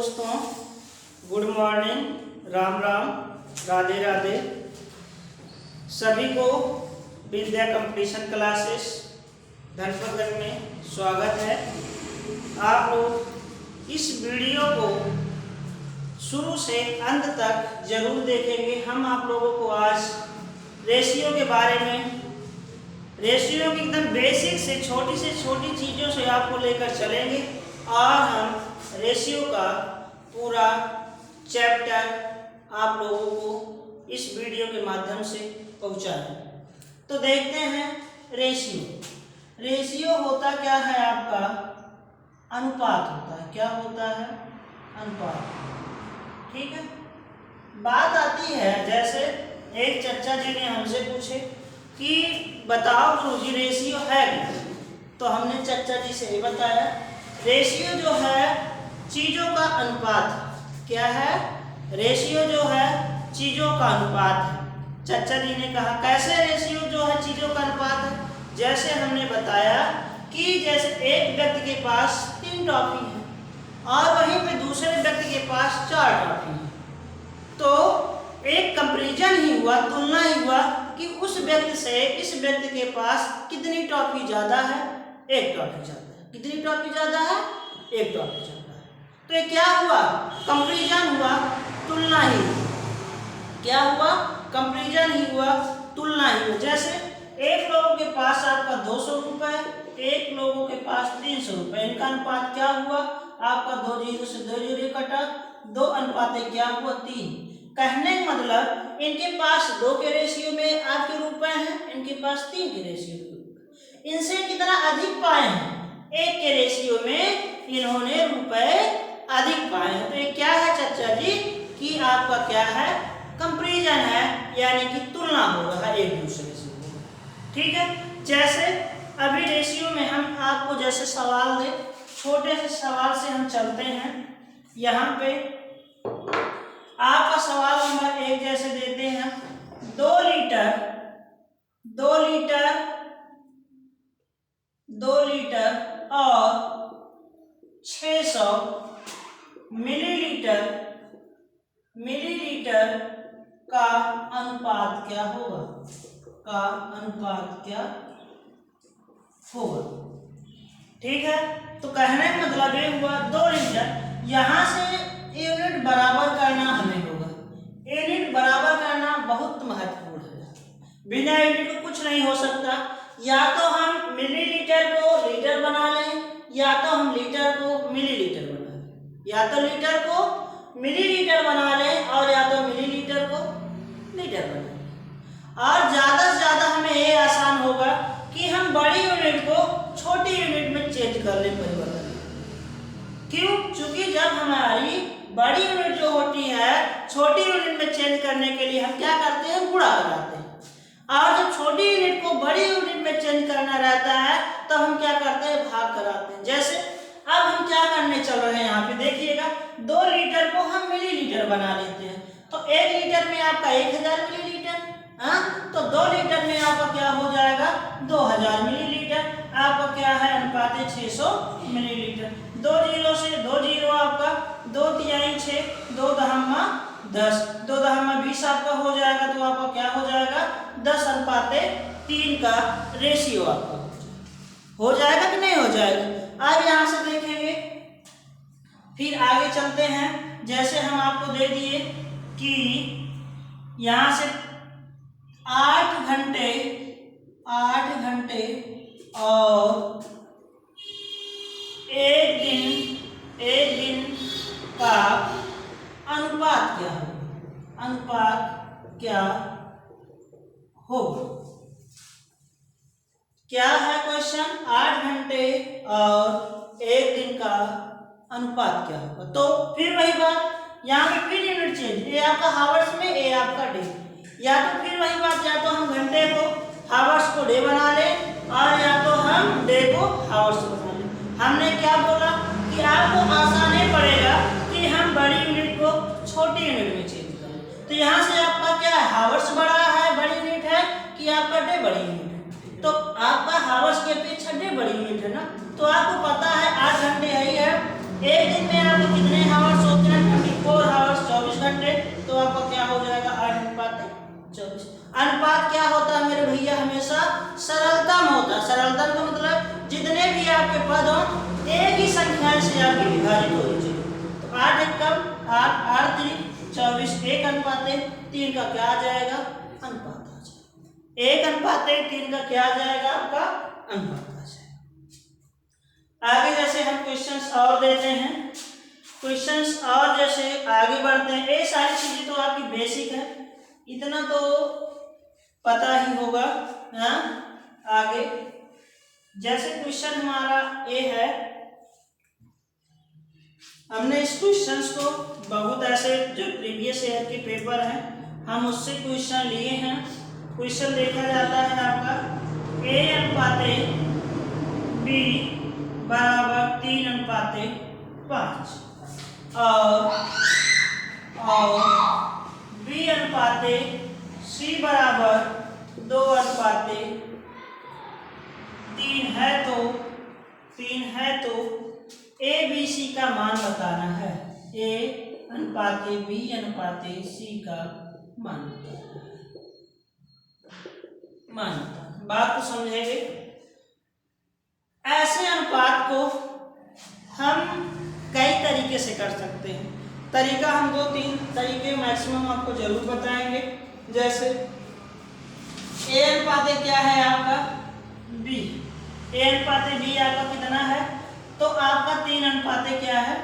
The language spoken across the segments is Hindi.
दोस्तों, गुड मॉर्निंग, राम राम, राधे राधे। सभी को विद्या कंपटीशन क्लासेस धनपतगढ़ में स्वागत है। आप लोग इस वीडियो को शुरू से अंत तक जरूर देखेंगे। हम आप लोगों को आज रेशियो के बारे में, रेशियो की एकदम बेसिक से छोटी चीज़ों से आपको लेकर चलेंगे और हम रेशियो का पूरा चैप्टर आप लोगों को इस वीडियो के माध्यम से पहुंचाएं। तो देखते हैं रेशियो। रेशियो होता क्या है? आपका अनुपात होता है। क्या होता है? अनुपात। ठीक है। बात आती है, जैसे एक चचा जी ने हमसे पूछे कि बताओ गुरुजी रेशियो है क्या? तो हमने चचा जी से ये बताया, रेशियो जो है चीज़ों का अनुपात है। क्या है? रेशियो जो है चीज़ों का अनुपात है। चचा जी ने कहा कैसे रेशियो जो है चीज़ों का अनुपात है? जैसे हमने बताया कि जैसे एक व्यक्ति के पास 3 टॉफी है और वहीं पे दूसरे व्यक्ति के पास 4 टॉफी है, तो एक कंपैरिजन ही हुआ, तुलना ही हुआ कि उस व्यक्ति से इस व्यक्ति के पास कितनी टॉफी ज़्यादा है? 1 टॉफी ज़्यादा है। कितनी टॉफी ज़्यादा है? 1 टॉफी ज़्यादा है। तो ये क्या हुआ? कंपैरिजन हुआ, तुलना ही हुआ। क्या हुआ? कंपैरिजन ही हुआ, तुलना ही हुआ। जैसे एक लोगों के पास आपका 200 रुपये, एक लोगों के पास 300 रुपये, इनका अनुपात क्या हुआ? आपका 2 जीरो से 2 जीरो कटा, 2 अनुपात क्या हुआ? 3। कहने का मतलब इनके पास 2 के रेशियो में आपके रुपए हैं, इनके पास 3 के रेशियो में। इनसे कितना अधिक पाए हैं? 1 के रेशियो में इन्होंने रुपए अधिक पाए हैं। तो ये क्या है चचा जी कि आपका क्या है? कंपैरिजन है, यानी कि तुलना हो रहा है एक दूसरे से। ठीक है। जैसे अभी रेशियो में हम आपको जैसे सवाल दे, छोटे से सवाल से हम चलते हैं। यहाँ पे आपका सवाल नंबर 1 जैसे देते हैं, 2 लीटर और 600 मिलीलीटर का अनुपात क्या होगा? ठीक है। तो कहने का मतलब ये हुआ 2 लीटर, यहाँ से यूनिट बराबर करना हमें होगा। यूनिट बराबर करना बहुत महत्वपूर्ण है। बिना यूनिट को कुछ नहीं हो सकता। या तो हम मिलीलीटर को लीटर बना लें, या तो हम लीटर को मिलीलीटर बना लें, या तो लीटर को मिलीलीटर बना लें और या तो मिलीलीटर को लीटर बना लें। और ज़्यादा से ज़्यादा हमें ये आसान होगा कि हम बड़ी यूनिट को छोटी यूनिट में चेंज कर लें, परिवर्तन। क्यों? क्योंकि जब हमारी बड़ी यूनिट जो होती है छोटी यूनिट में चेंज करने के लिए हम क्या करते हैं? गुणा कराते हैं। और जब छोटी यूनिट को बड़ी यूनिट में चेंज करना रहता है तो हम क्या करते हैं? भाग कराते हैं। जैसे अब हम क्या करने चल रहे हैं, यहाँ पे देखिएगा, 2 लीटर को हम मिलीलीटर बना लेते हैं। तो 1 लीटर में आपका 1000 मिलीलीटर, तो 2 लीटर में आपका क्या हो जाएगा? 2000 मिलीलीटर। आपका क्या है? अनुपात 600 मिलीलीटर। 2 जीरो से 2 जीरो, आपका 2 तिहाई 6, 2 दहम्मा 10, 2 दहम्मा 20 आपका हो जाएगा। तो आपका क्या हो जाएगा? 10 अनुपात 3 का रेशियो आपका हो जाएगा कि नहीं हो जाएगा? अब यहाँ से देखेंगे, फिर आगे चलते हैं। जैसे हम आपको दे दिए कि यहाँ से 8 घंटे और एक दिन का अनुपात क्या होगा? अनुपात क्या होगा? क्या है क्वेश्चन? 8 घंटे और 1 दिन का अनुपात क्या होगा? तो फिर वही बात, यहाँ पे फिर यूनिट चेंज, ये आपका हावर्स में, ये आपका डे। या तो फिर वही बात, या तो हम घंटे को हावर्स को डे बना लें और या तो हम डे को हावर्स बना लें। हमने क्या बोला कि आपको आसान ही पड़ेगा कि हम बड़ी यूनिट को छोटी यूनिट में चेंज करें। तो यहाँ से आपका क्या है? हावर्स बड़ा है, बड़ी यूनिट है, कि आपका डे बड़ी यूनिट है? तो आपका हावर्स के अपेक्षा डे बड़ी यूनिट है ना। तो आपको पता है 8 घंटे है ही है। एक दिन में आपको कितने हावर्स होते समाधान का मतलब जितने भी आपके पद हो एक ही संख्या से आपकी विभाजित होनी चाहिए। तो 8 एक कम 8 8 3 24 1 अनुपात 3 का क्या आ जाएगा अनुपात आ जाएगा। 1 अनुपात 3 का क्या आ जाएगा आपका अनुपात आ जाएगा। आगे जैसे हम क्वेश्चंस और देते हैं, क्वेश्चंस और जैसे आगे बढ़ते हैं। ये सारी चीजें तो आपकी बेसिक है, इतना तो पता ही होगा। हाँ आगे जैसे क्वेश्चन हमारा ये है, हमने इस क्वेश्चंस को बहुत ऐसे जो प्रीवियस ईयर के पेपर हैं हम उससे क्वेश्चन लिए हैं। क्वेश्चन देखा जाता है आपका a अनुपात b बराबर 3 अनुपात 5 और b अनुपात c बराबर 2 अनुपात 3 है तो ए बी सी का मान बताना है। ए अनुपात बी अनुपात सी का मान बताना है। बात को समझेंगे। ऐसे अनुपात को हम कई तरीके से कर सकते हैं। तरीका हम 2-3 तरीके मैक्सिमम आपको जरूर बताएंगे। जैसे ए अनुपात क्या है आपका बी, ए अनुपात बी आपका कितना है तो आपका 3 अनुपात क्या है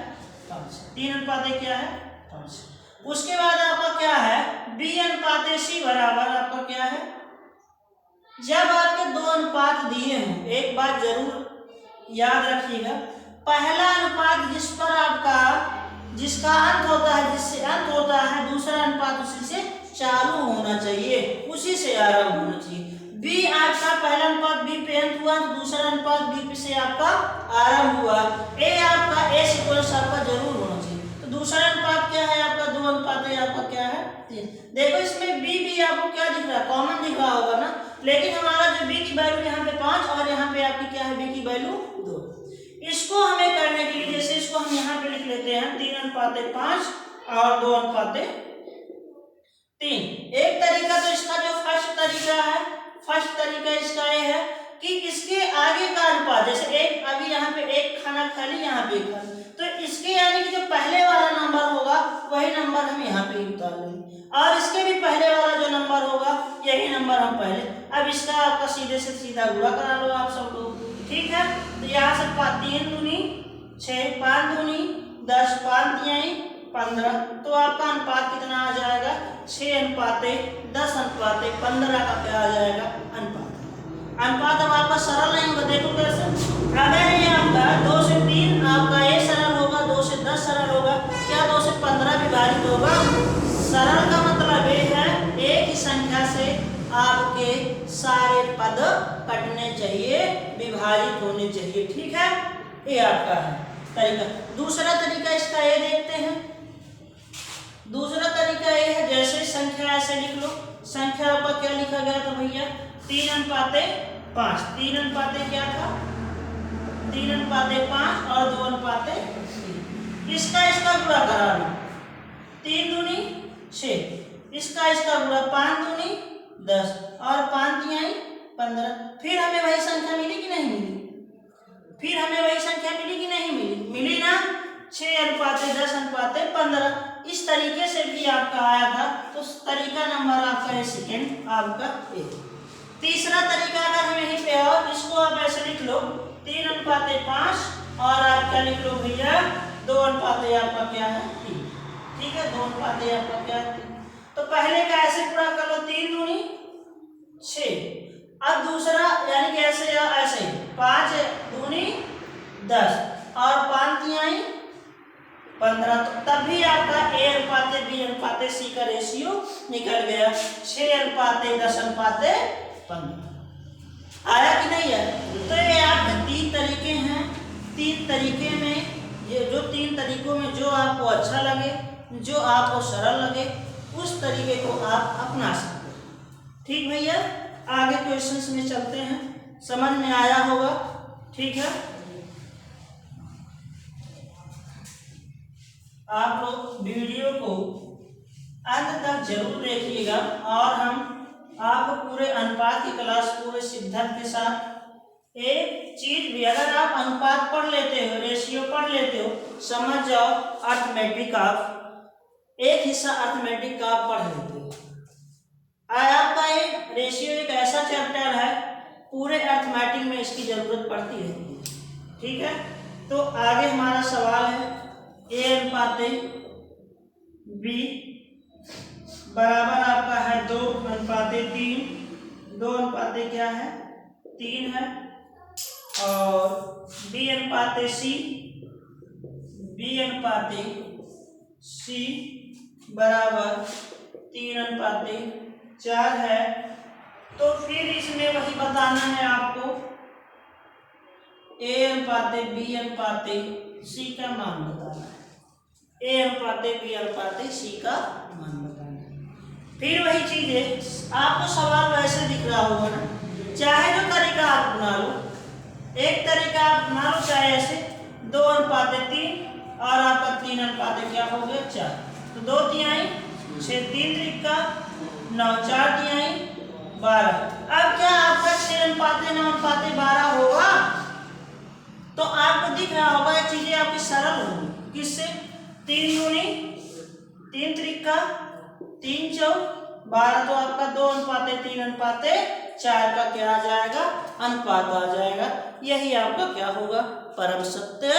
5। 3 अनुपात क्या है 5। उसके बाद आपका क्या है बी अनुपात सी बराबर आपका क्या है, जब आपके 2 अनुपात दिए हों एक बात जरूर याद रखिएगा, पहला अनुपात जिस पर आपका जिसका अंत होता है जिससे अंत होता है दूसरा अनुपात उसी से चालू होना चाहिए, उसी से आरंभ होना चाहिए। बी आपका पहला अनुपात बी पे अंत हुआ तो दूसरा अनुपात बी से आपका आरंभ हुआ। ए आपका ए सीक्वेंस आपका जरूर होना चाहिए। तो दूसरा अनुपात क्या है आपका 2 अनुपात आपका क्या है 3। देखो इसमें बी भी आपको क्या दिख रहा है कॉमन दिख रहा होगा ना, लेकिन हमारा जो बी की वैल्यू यहाँ पे 5 और यहाँ पे आपकी क्या है बी की वैल्यू 2। इसको हमें करने के लिए जैसे इसको हम यहाँ पे लिख लेते हैं 3 अनुपात 5 और 2 अनुपात 3। एक तरीका तो इसका जो फर्स्ट तरीका इसका ये है कि इसके आगे का अनुपात जैसे एक अभी यहाँ पे एक खाना खाली यहाँ पे एक खाली, तो इसके यानी कि जो पहले वाला नंबर होगा वही नंबर हम यहाँ पे उतार लेंगे और इसके भी पहले वाला जो नंबर होगा यही नंबर हम पहले। अब इसका आपका सीधे से सीधा गुणा करा लो आप सब लोग, ठीक है। तो यहाँ से 3 दूनी 6 5 दूनी 10 5 तिहाई 15, तो आपका अनुपात कितना आ जाएगा 6 अनुपात 10 अनुपात 15 का क्या आ जाएगा अनुपात। अनुपात अब आपका सरल नहीं होगा, देखो कैसे, अगर ये आपका 2 से 3 आपका ये सरल होगा, 2 से 10 सरल होगा, क्या 2 से 15 विभाजित होगा। सरल का मतलब ये है एक ही संख्या से आपके सारे पद कटने चाहिए, विभाजित होने चाहिए, ठीक है। ये आपका है तरीका। दूसरा तरीका इसका ये देखते हैं। दूसरा तरीका ये है जैसे संख्या ऐसे लिख लो, संख्या आपका क्या लिखा गया था भैया 3 अनुपात 5। 3 अनुपात क्या था 3 अनुपात 5 और 2 अनुपात 3। इसका गुणा करा लो 3 दूनी 6, इसका गुणा 5 दूनी 10 और 5 तिहाई 15। फिर हमें वही संख्या मिली कि नहीं मिली, फिर हमें वही संख्या मिली कि नहीं मिली, मिली ना 6 अनुपात 10 अनुपात 15। इस तरीके से भी आपका आया था, तो तरीका नंबर आपका है सेकेंड आपका ए। तीसरा तरीका अगर हम यहीं पे और इसको आप ऐसे लिख लो 3 अनुपात 5 और आप क्या लिख लो भैया 2 अनुपात आपका क्या है 3, ठीक है। 2 अनुपात आपका क्या है 3। तो पहले का ऐसे पूरा कर लो 3 दूनी 6, अब दूसरा यानी कि ऐसे या ऐसे 5 दूनी 10 और 5 तिहाई 15, तो तब भी आपका ए अनुपात बी अनुपात सी का रेशियो निकल गया 6 अनुपात 10 अनुपात 15। आया कि नहीं है। तो ये आपके 3 तरीके हैं। 3 तरीके में ये जो 3 तरीकों में जो आपको अच्छा लगे, जो आपको सरल लगे, उस तरीके को आप अपना सकते हैं, ठीक भैया। आगे क्वेश्चंस में चलते हैं, समझ में आया होगा, ठीक है। आप लोग वीडियो को अंत तक जरूर देखिएगा और हम आपको पूरे अनुपात की क्लास पूरे शिद्दत के साथ एक चीज भी अगर आप अनुपात पढ़ लेते हो, रेशियो पढ़ लेते हो, समझ जाओ अर्थमेटिक आप एक हिस्सा अर्थमेटिक का आप पढ़ लेते हो। आपका ये रेशियो एक ऐसा चैप्टर है, पूरे अर्थमेटिक में इसकी जरूरत पड़ती रहती है। ठीक है, तो आगे हमारा सवाल है ए अनुपात बी बराबर आपका है 2:3। 2 क्या है 3 है। और बी अनुपात सी बराबर 3:4 है। तो फिर इसमें वही बताना है आपको ए अनुपात बी अनुपात सी का मान बताना है। ए अनुपात बी अनुपात सी का मान बताना है। फिर वही चीज है, आपको सवाल वैसे दिख रहा होगा ना, चाहे जो तरीका आप बना लो, एक तरीका आप बना लो चाहे ऐसे 2:3 और आपका 3 क्या हो गया 4। तो 2 तिहाई 6, 3 त्रिका 9, 4 तिहाई 12। अब क्या आपका 6:9:12 होगा? तो आपको दिख रहा होगा ये चीजें आपकी सरल होंगी। किससे? 3 दूनी 3 त्रिका 3 चौक 12। तो आपका 2:3:4 का क्या आ जाएगा? अनुपात आ जाएगा। यही आपका क्या होगा? परम सत्य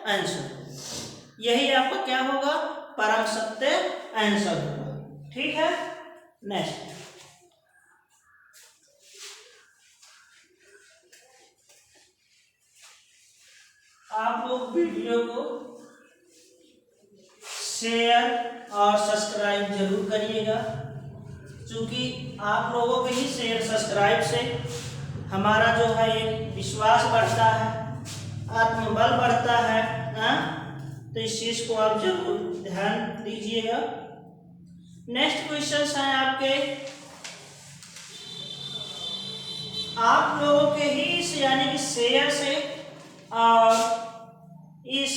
आंसर। यही आपका क्या होगा? परम सत्य आंसर होगा। ठीक है, नेक्स्ट आप लोग वीडियो को शेयर और सब्सक्राइब जरूर करिएगा, क्योंकि आप लोगों के ही शेयर सब्सक्राइब से हमारा जो है एक विश्वास बढ़ता है, आत्मबल बढ़ता है ना? तो इस चीज को आप जरूर ध्यान दीजिएगा। नेक्स्ट क्वेश्चन है आपके, आप लोगों के ही यानी कि शेयर से और इस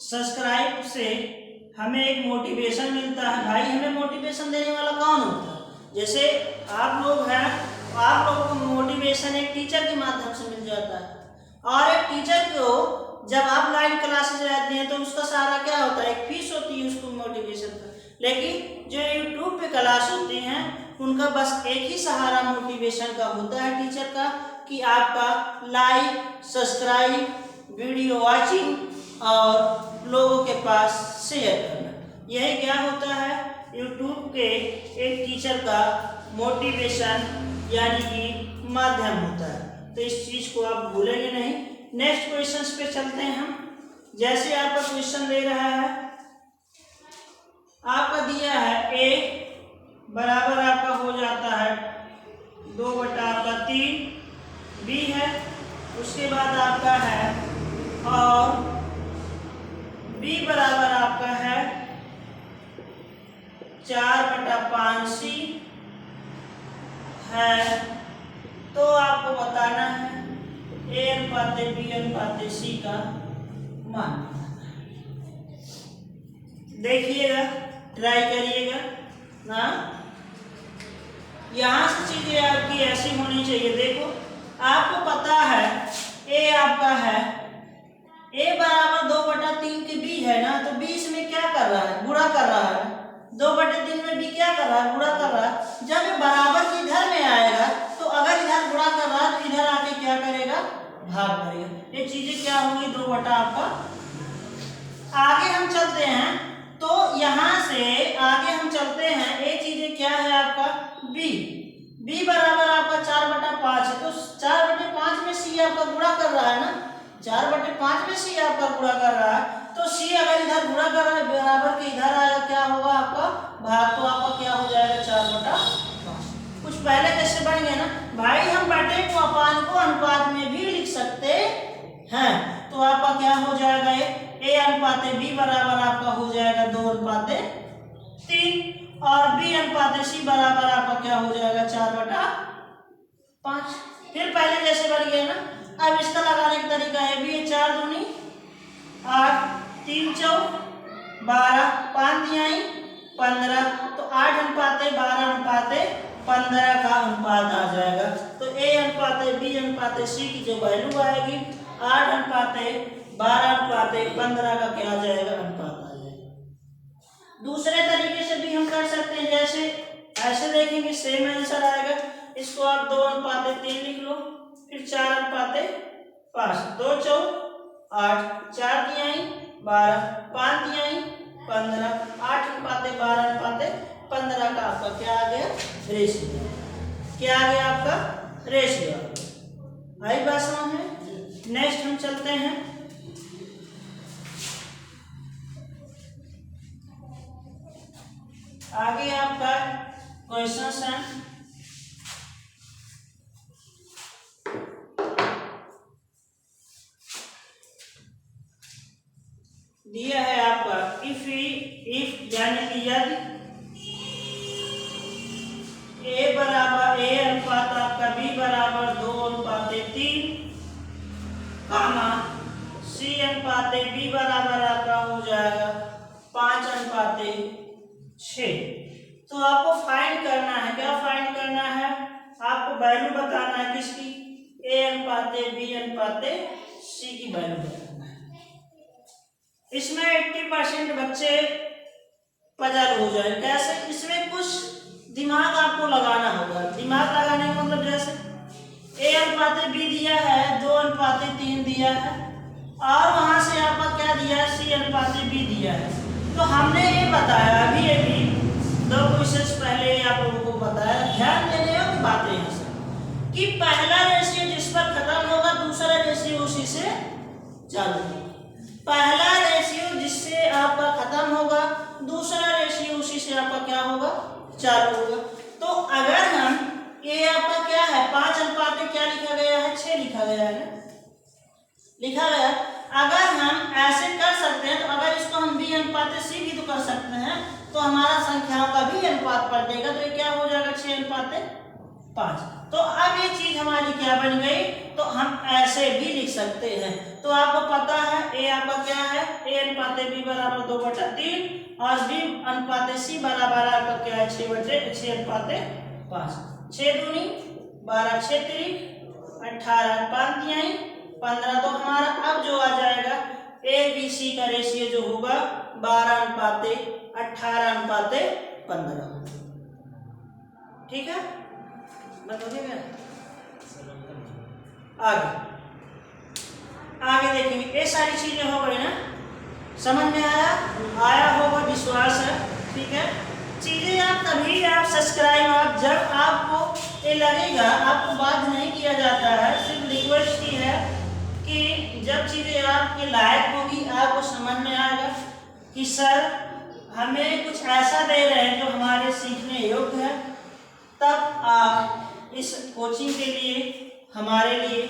सब्सक्राइब से हमें एक मोटिवेशन मिलता है। भाई हमें मोटिवेशन देने वाला कौन होता है? जैसे आप लोग हैं, आप लोगों को मोटिवेशन एक टीचर के माध्यम से मिल जाता है। और एक टीचर को जब आप लाइव क्लासेस रहते हैं तो उसका सारा क्या होता है? एक फीस होती है उसको मोटिवेशन का। लेकिन जो यूट्यूब पे क्लास होते हैं उनका बस एक ही सहारा मोटिवेशन का होता है टीचर का, कि आपका लाइक सब्सक्राइब वीडियो वॉचिंग और लोगों के पास शेयर करना। यही क्या होता है? यूट्यूब के एक टीचर का मोटिवेशन यानी कि माध्यम होता है। तो इस चीज को आप भूलेंगे नहीं। नेक्स्ट क्वेश्चन पे चलते हैं हम। जैसे आपका क्वेश्चन दे रहा है, आपका दिया है ए बराबर आपका हो जाता है 2/3 बी है, उसके बाद आपका है और बी बराबर आपका है 4/5 सी है। तो आपको बताना है ए अनुपात बी अनुपात सी का मान। देखिएगा, ट्राई करिएगा ना। यहां से चीजें आपकी ऐसी होनी चाहिए। देखो आपको पता है ए आपका है ए बराबर 2/3 के बी है ना, तो बी इसमें क्या कर रहा है? गुणा कर रहा है। 2/3 में बी क्या कर रहा है? गुणा कर रहा है। जब ये बराबर की इधर में आएगा तो अगर इधर गुणा कर रहा है तो इधर आके क्या करेगा? भाग करेगा। ये चीजें क्या होंगी? 2 आपका। आगे हम चलते हैं, तो यहां से आगे हम चलते हैं, ये चीजें क्या है आपका? बी। बी बराबर आपका 4/5 है। तो 4/5 में सी आपका गुणा कर रहा है ना, 4/5 में सी आपका गुणा कर रहा है। तो सी अगर इधर गुणा कर रहा है बराबर के इधर आएगा, क्या होगा आपका? भाग। तो आपका क्या हो जाएगा? 4/5। कुछ पहले कैसे बन गया ना भाई, हम बटे को अपान को अनुपात में भी लिख सकते हैं। तो आपका क्या हो जाएगा? ए अनुपात बी बराबर आपका हो जाएगा 2/3 और बी अनुपात सी बराबर आपका क्या हो जाएगा? 4/5। फिर पहले जैसे बन गया ना। अब इसका लगाने का तरीका है भी 4 दूनी 8, 3 चौक 12, 5 तिहाई 15। तो 8:12:12 15 का अनुपात आ जाएगा। तो A अनुपात B अनुपात C की जो वैल्यू आएगी 8 अनुपात 12 अनुपात 15 का क्या आ जाएगा, अनुपात आ जाएगा। दूसरे तरीके से भी हम कर सकते हैं, जैसे ऐसे देखेंगे सेम आंसर आएगा। इसको आप 2 अनुपात 3 लिख लो, फिर 4 अनुपात 5, 2 4 8, 4 तिहाई 12, 5 तिहाई 15, 8 अनुपात 12 अनुपात 15 का आपका क्या आ गया, रेशियो। क्या आ गया आपका, रेशियो। आई बात समझ में। नेक्स्ट हम चलते हैं, आगे आपका क्वेश्चन है दिया है आपका इफ यानी कि यदि A बराबर A अनुपात आपका B बराबर 2 अनुपात 3 कामा C अनुपात B बराबर आपका हो जाएगा 5 अनुपात 6। तो आपको फाइंड करना है, क्या फाइंड करना है, आपको वैल्यू बताना है किसकी, A अनुपात B अनुपात C की वैल्यू बताना है। इसमें 80% बच्चे पजल हो जाए, कैसे, इसमें कुछ दिमाग आपको लगाना होगा। दिमाग लगाने का मतलब जैसे A अनुपात B दिया है, 2 अनुपात 3 दिया है, और वहां से आपका क्या दिया है, C अनुपात B दिया है। तो हमने ये बताया अभी 2 क्वेश्चन पहले आप लोगों को बताया, ध्यान देने योग्य बातें हैं सर, कि पहला रेशियो जिस पर खत्म होगा दूसरा रेशियो उसी से चालू होगा। पहला रेशियो जिससे आपका खत्म होगा, दूसरा रेशियो उसी से आपका क्या होगा, चालू होगा। तो अगर हम ये आपका क्या है 5 अनुपात क्या लिखा गया है, 6 लिखा गया है ना, लिखा गया। अगर हम ऐसे कर सकते हैं तो अगर इसको हम B अनुपात C भी तो कर सकते हैं, तो हमारा संख्याओं का भी अनुपात पलटेगा। तो ये क्या हो जाएगा 6 अनुपात 5। तो अब ये चीज हमारी क्या बन गई, तो हम ऐसे भी लिख सकते हैं। तो आपको पता है A आपका क्या है, A अनुपात B बराबर 2/3 और B अनुपात C बराबर आपका क्या है 6 अनुपात 5। 6 दूनी 12, 6 तिरी 18, 5 तिहाई 15। तो हमारा अब जो आ जाएगा A B C का रेशियो जो होगा 12 अनुपात 18 अनुपात 15। ठीक है, बताइएगा। आगे देखेंगे, ये सारी चीजें हो गई ना, समझ में आया होगा विश्वास है। ठीक है, चीजें आप तभी आप सब्सक्राइब, आप जब आपको ये लगेगा, आपको बाध्य नहीं किया जाता है, सिर्फ रिक्वेस्ट की है कि जब चीजें आपके लायक होगी, आपको समझ में आएगा कि सर हमें कुछ ऐसा दे रहे हैं जो हमारे सीखने योग्य है, तब आप इस कोचिंग के लिए हमारे लिए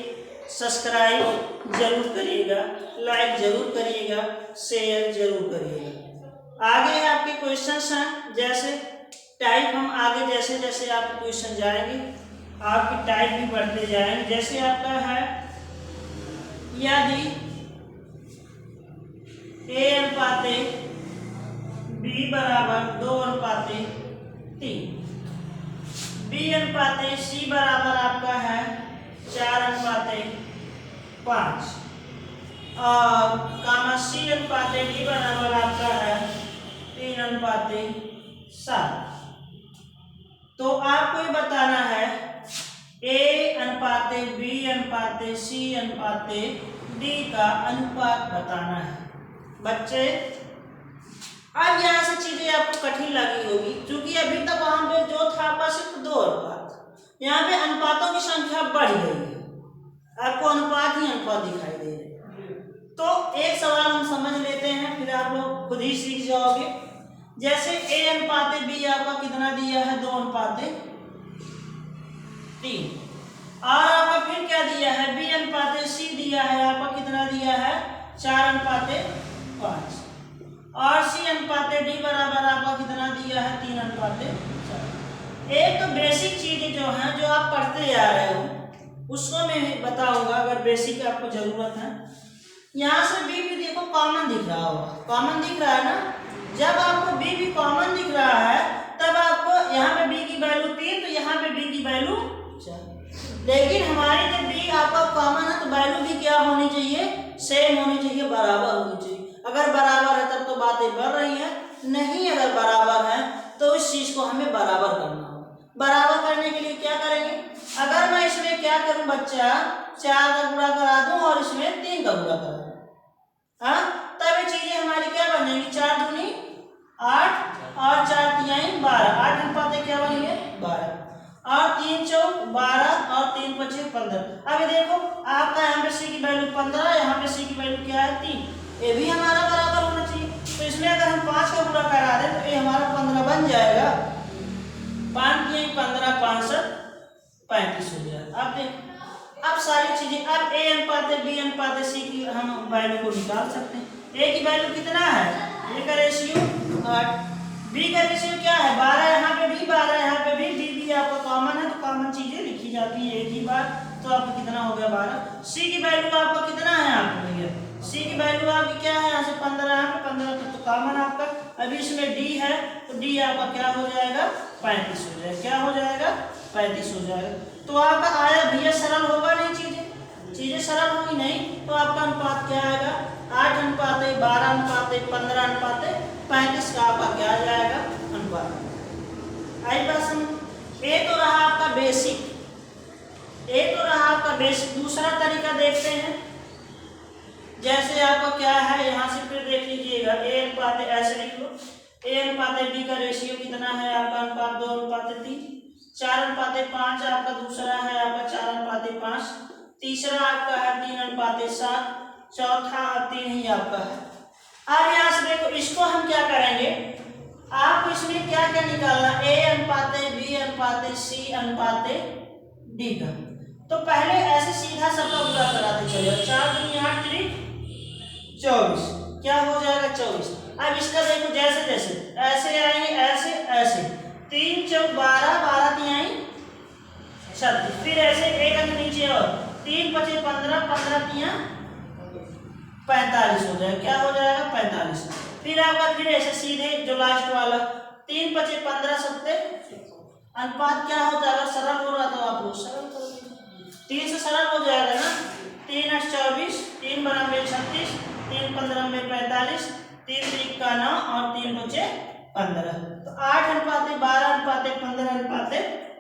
सब्सक्राइब जरूर करिएगा, लाइक जरूर करिएगा, शेयर जरूर करिएगा। आगे आपके क्वेश्चंस हैं, जैसे टाइप हम आगे जैसे जैसे आपके क्वेश्चन जाएंगे आपकी टाइप भी बढ़ते जाएंगे। जैसे आपका है यदि A अनुपात B बराबर 2 अनुपात 3, B अनुपात C बराबर आपका है 4 अनुपात 5 और कामा C अनुपात D बराबर आपका है 3 अनुपात 7। तो आपको ये बताना है A अनुपात B अनुपात C अनुपात D का अनुपात बताना है। बच्चे अब यहाँ से चीजें आपको कठिन लगी होगी, क्योंकि अभी तक वहां पे जो था आपका सिर्फ 2 अनुपात, यहाँ पे अनुपातों की संख्या बढ़ गई है, आपको अनुपात ही अनुपात दिखाई दे रहे हैं। तो एक सवाल हम समझ लेते हैं, फिर आप लोग खुद ही सीख जाओगे। जैसे A अनुपात B आपका कितना दिया है 2 अनुपात 3, और आपका फिर क्या दिया है B अनुपात C दिया है आपका कितना दिया है 4 अनुपात 5 और C अनुपात D बराबर आपका कितना दिया है 3 अनुपात 4। एक तो बेसिक चीजें जो हैं जो आप पढ़ते आ रहे हो उसको मैं बताऊंगा, अगर बेसिक आपको जरूरत है। यहाँ से B भी देखो कॉमन दिख रहा होगा, कॉमन दिख रहा है ना। जब आपको B भी कॉमन दिख रहा है तब आपको यहाँ पे b की वैल्यू 3, तो यहाँ पे b की वैल्यू 4। लेकिन हमारी जब b आपका कॉमन है तो वैल्यू भी क्या होनी चाहिए, सेम होनी चाहिए, बराबर होनी चाहिए। अगर बराबर है तब तो बातें बढ़ रही हैं, नहीं अगर बराबर है तो इस चीज को हमें बराबर करना होगा। बराबर करने के लिए क्या करेंगे, अगर मैं इसमें क्या करूं बच्चा, 4 का गुणा करा दूं और इसमें 3 का गुणा करा दूं, हाँ, तब ये चीजें हमारी क्या बनेगी, 4 दूनी 8 और 4 तिहाई 12, 8 अनुपात क्या बनेंगे 12, और 3 चौक 12 और 3 पचे 15। अब ये देखो आपका यहाँ पे c की वैल्यू 15, यहाँ पे c की वैल्यू क्या है 3, ये भी हमारा बराबर होना चाहिए। तो इसमें अगर हम 5 का गुणा करा दें तो ये हमारा 15 बन जाएगा, 5 तिहाई 15, 5 35 हो जाएगा। अब देख, अब सारी चीजें, अब a अनुपात b अनुपात c की हम वैल्यू को निकाल सकते हैं। a की वैल्यू कितना है, a का रेशियो 8, b का रेशियो क्या है 12, यहाँ पे भी 12, यहाँ पे भी b आपका कॉमन है तो कॉमन चीजें लिखी जाती है एक ही बार, तो आपको कितना हो गया 12। c की वैल्यू आपका कितना है यहाँ पे भैया, c की वैल्यू आपकी क्या है, यहाँ से 15, यहाँ पे 15 तो कॉमन आपका, अभी इसमें d है तो d आपका क्या हो जाएगा 35 हो जाएगा, क्या हो जाएगा 35 हो जाएगा। तो आपका आया भैया सरल होगा नहीं, चीजें सरल होगी नहीं, तो आपका अनुपात क्या आएगा 8 अनुपात 12 अनुपात 15 अनुपात 35 का आपका क्या आ जाएगा अनुपात। आई बात समझ। ये तो रहा आपका बेसिक, ये तो रहा आपका बेसिक। दूसरा तरीका देखते हैं, जैसे आपका क्या है, यहाँ से फिर देख लीजिएगा, a अनुपात ऐसे लिख लो, a अनुपात b का रेशियो कितना है आपका अनुपात 2 अनुपात 3, 4 अनुपात 5 आपका दूसरा है आपका 4 अनुपात 5, तीसरा आपका है 3 अनुपात 7, चौथा 3 ही आपका है। अब यहाँ से देखो, इसको हम क्या करेंगे, आपको इसमें क्या क्या निकालना, a अनुपात b अनुपात c अनुपात d का। तो पहले ऐसे सीधा सबका गुणा कराते चलो, 4 दूनी 8 3 24, क्या हो जाएगा 24। अब इसका देखो जैसे जैसे ऐसे आएंगे, ऐसे ऐसे 3 चौक 12, 12 तिहाई 36, फिर ऐसे एक अंक नीचे और 3 पचे 15, 15 तिहाई 45 हो जाएगा, क्या हो जाएगा 45। फिर आपका फिर ऐसे सीधे जो लास्ट वाला 3 पचे 15 सत्ते अनुपात क्या होता है, अगर सरल हो रहा तो आप लोग सरल कर दीजिए, 3 से सरल हो जाएगा ना, 3 8 24, 3 12 36, 3 15 45, 3 3 का 9 और 3 बचे 15, तो 8 अनुपात 12 अनुपात 15 अनुपात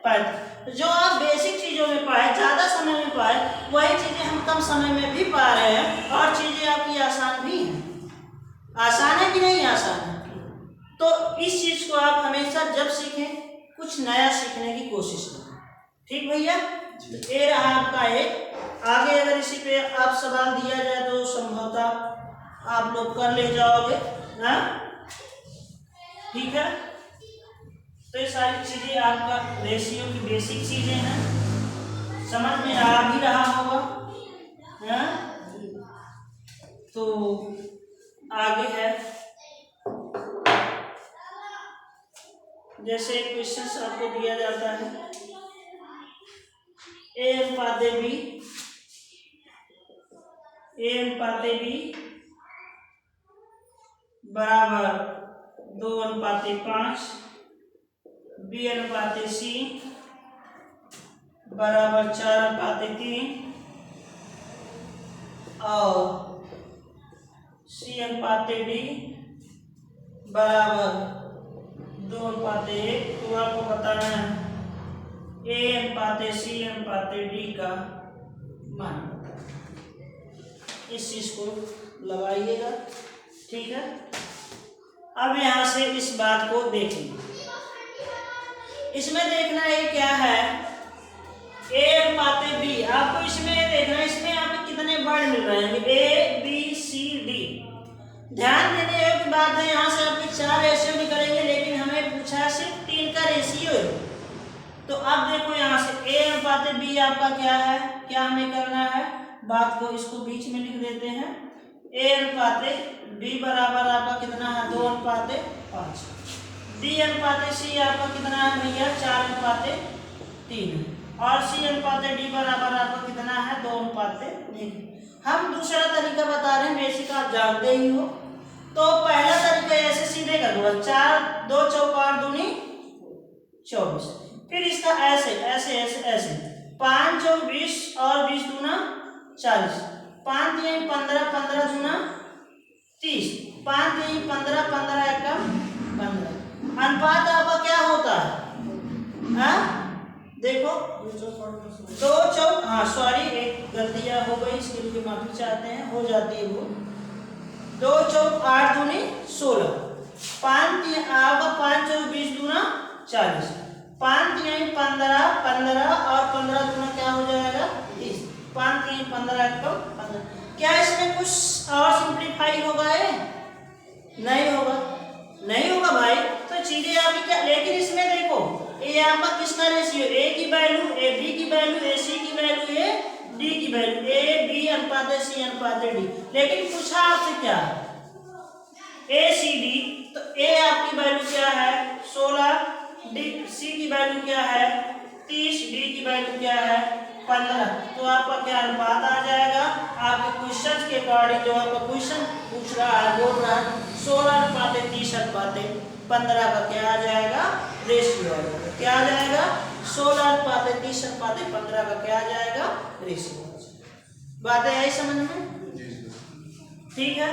35। जो आप बेसिक चीजों में पाए, ज्यादा समय में पाए, वही चीजें हम कम समय में भी पा रहे हैं, और चीजें आपकी आसान भी हैं। आसान है कि नहीं आसान है? तो इस चीज को आप हमेशा जब सीखें कुछ नया सीखने की कोशिश करें, ठीक भैया। ये रहा आपका एक, आगे अगर इसी पे आप सवाल दिया जाए तो संभवतः आप लोग कर ले जाओगे, हाँ ठीक है। तो ये सारी चीजें आपका रेशियो की बेसिक चीजें हैं, समझ में आ भी रहा होगा, हाँ। तो आगे है, जैसे क्वेश्चन आपको दिया जाता है, a अनुपात b, a अनुपात b बराबर 2 अनुपात 5, b अनुपात c बराबर 4 अनुपात 3 और c अनुपात d बराबर 2 अनुपात 1। तो आपको बताना है a अनुपात c अनुपात d का मान, इस चीज को लगाइएगा, ठीक है। अब यहां से इस बात को देखेंगे, इसमें देखना है क्या है, a अनुपात b, आपको इसमें देखना है, इसमें आपको कितने वर्ड मिल रहे हैं, a b c d। ध्यान देने योग्य बात है, यहाँ से आपके 4 रेशियो निकलेंगे, लेकिन हमें पूछा है सिर्फ 3 का रेशियो है। तो अब देखो यहाँ से a अनुपात b आपका क्या है, क्या हमें करना है, बात को इसको बीच में लिख देते हैं, a अनुपात b बराबर आपका कितना है 2 अनुपात 5, d अनुपात c आपका कितना है भैया 4 अनुपात 3, और c अनुपात d बराबर आपका कितना है 2 अनुपात 1। हम दूसरा तरीका बता रहे हैं, बेसिक आप जानते ही हो। तो पहला तरीका ऐसे सीधे कर दो, 4 2 चौक 8 दूनी 24। फिर इसका ऐसे ऐसे ऐसे ऐसे 5 चौक 20 और 20 दूना 40, 5 3 15, 15 दूना 30, 5 3 15, 15 एकम 15। अनुपात आपका क्या होता है? हाँ देखो 2 चौक, हाँ सॉरी एक गलतियां हो गई, इसके लिए माफी चाहते हैं, हो जाती है वो। 2 चौक 8 दूनी 16, 5 3 आपका 5 चौक 20 दूना 40, 5 3 15, 15 और 15 दूना क्या हो जाएगा 30, 5 3 15 एकम 15। क्या इसमें कुछ और सिंप्लीफाई होगा? है नहीं होगा, नहीं होगा भाई। तो चीजें आपकी क्या, लेकिन इसमें देखो ये आपका किसका रेशियो, ए की वैल्यू, ए बी की वैल्यू, ए सी की वैल्यू, ए डी की वैल्यू, ए बी अनुपात सी अनुपात डी। लेकिन पूछा आपसे क्या, ए सी डी, तो ए आपकी वैल्यू क्या है 16, डी सी की वैल्यू क्या है 30, डी की वैल्यू क्या है 15। तो आपका क्या अनुपात आ जाएगा? आपके क्वेश्चन के अकॉर्डिंग जो आपका क्वेश्चन पूछ रहा है, बोल रहा है 16 अनुपात 30 अनुपात 15 का क्या आ जाएगा रेशियो आ जाएगा। क्या आ जाएगा? 16 अनुपात 30 अनुपात 15 का क्या आ जाएगा रेशियो। बातें आई समझ में? ठीक है,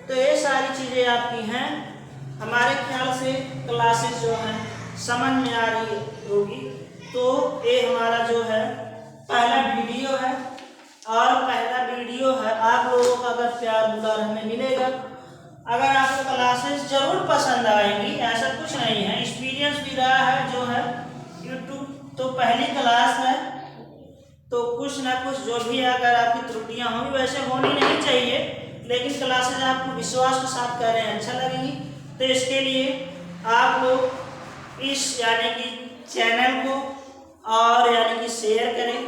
तो ये सारी चीजें आपकी हैं। हमारे ख्याल से क्लासेस जो हैं समझ में आ रही होगी। तो ये हमारा जो है पहला वीडियो है, और पहला वीडियो है, आप लोगों का अगर प्यार दुलार हमें मिलेगा, अगर आपको क्लासेस जरूर पसंद आएंगी, ऐसा कुछ नहीं है, एक्सपीरियंस भी रहा है जो है यूट्यूब तो पहली क्लास है, तो कुछ ना कुछ जो भी अगर आपकी त्रुटियां होंगी, वैसे होनी नहीं चाहिए, लेकिन क्लासेस आपको विश्वास के साथ कह रहे हैं अच्छा लगेंगी। तो इसके लिए आप लोग इस यानी कि चैनल को और यानी कि शेयर करें,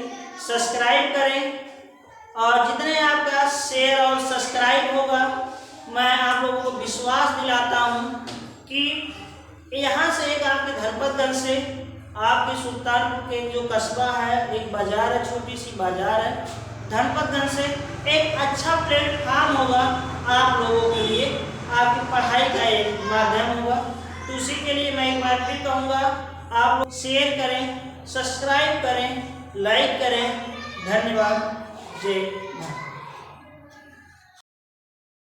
सब्सक्राइब करें, और जितने आपका शेयर और सब्सक्राइब होगा, मैं आप लोगों को विश्वास दिलाता हूँ कि यहाँ से एक आपके धनपतगंज से आपके सुल्तानपुर के जो कस्बा है, एक बाजार है, छोटी सी बाजार है, धनपतगंज से एक अच्छा प्लेटफार्म होगा आप लोगों के लिए, आपकी पढ़ाई का एक माध्यम होगा। तो उसी के लिए मैं एक बार फिर कहूँगा, आप लोग शेयर करें, सब्सक्राइब करें, लाइक करें। धन्यवाद। जय भारत।